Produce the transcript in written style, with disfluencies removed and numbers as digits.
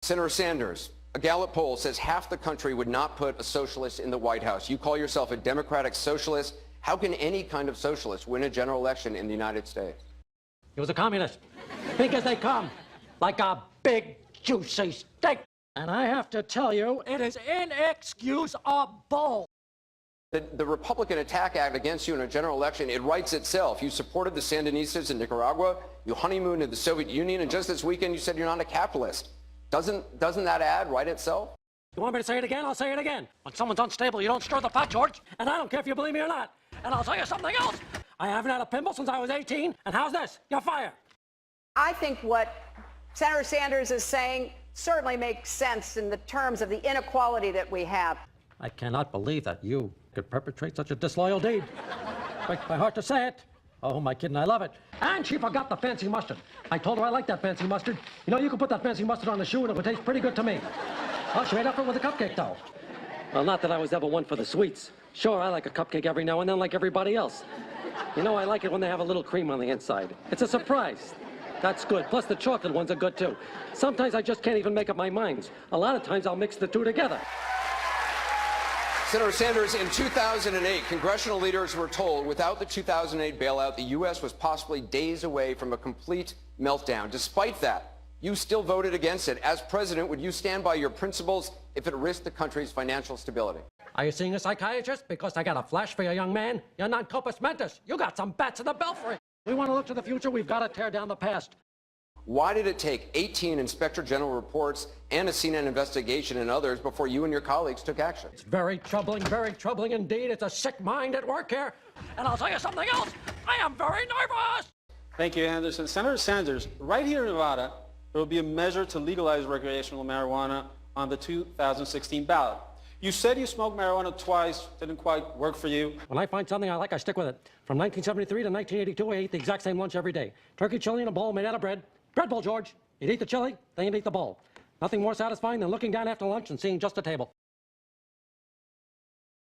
Senator Sanders, a Gallup poll says half the country would not put a socialist in the White House. You call yourself a democratic socialist. How can any kind of socialist win a general election in the United States? He was a communist, big as they come, like a big, juicy steak. And I have to tell you, it is inexcusable. The Republican Attack Act against you in a general election, it writes itself. You supported the Sandinistas in Nicaragua, you honeymooned in the Soviet Union, and just this weekend you said you're not a capitalist. Doesn't that ad write itself? You want me to say it again? I'll say it again. When someone's unstable, you don't stir the pot, George. And I don't care if you believe me or not. And I'll tell you something else. I haven't had a pimple since I was 18, and how's this? You're fired. I think what Senator Sanders is saying certainly makes sense in the terms of the inequality that we have. I cannot believe that you could perpetrate such a disloyal deed. Breaks my heart to say it. Oh, who am I kidding? I love it. And she forgot the fancy mustard. I told her I like that fancy mustard. You know, you can put that fancy mustard on the shoe and it would taste pretty good to me. Oh, she made up for it with a cupcake, though. Well, not that I was ever one for the sweets. Sure, I like a cupcake every now and then like everybody else. You know, I like it when they have a little cream on the inside. It's a surprise. That's good. Plus, the chocolate ones are good, too. Sometimes I just can't even make up my mind. A lot of times I'll mix the two together. Senator Sanders, in 2008, congressional leaders were told without the 2008 bailout, the U.S. was possibly days away from a complete meltdown. Despite that, you still voted against it. As president, would you stand by your principles if it risked the country's financial stability? Are you seeing a psychiatrist? Because I got a flash for you, young man. You're non-compos mentis. You got some bats in the belfry. We want to look to the future. We've got to tear down the past. Why did it take 18 Inspector General reports and a CNN investigation and others before you and your colleagues took action? It's very troubling indeed. It's a sick mind at work here. And I'll tell you something else. I am very nervous. Thank you, Anderson. Senator Sanders, right here in Nevada, there will be a measure to legalize recreational marijuana on the 2016 ballot. You said you smoked marijuana twice, didn't quite work for you. When I find something I like, I stick with it. From 1973 to 1982, I ate the exact same lunch every day. Turkey chili in a bowl made out of bread. Bread bowl, George. You'd eat the chili, then you'd eat the bowl. Nothing more satisfying than looking down after lunch and seeing just a table.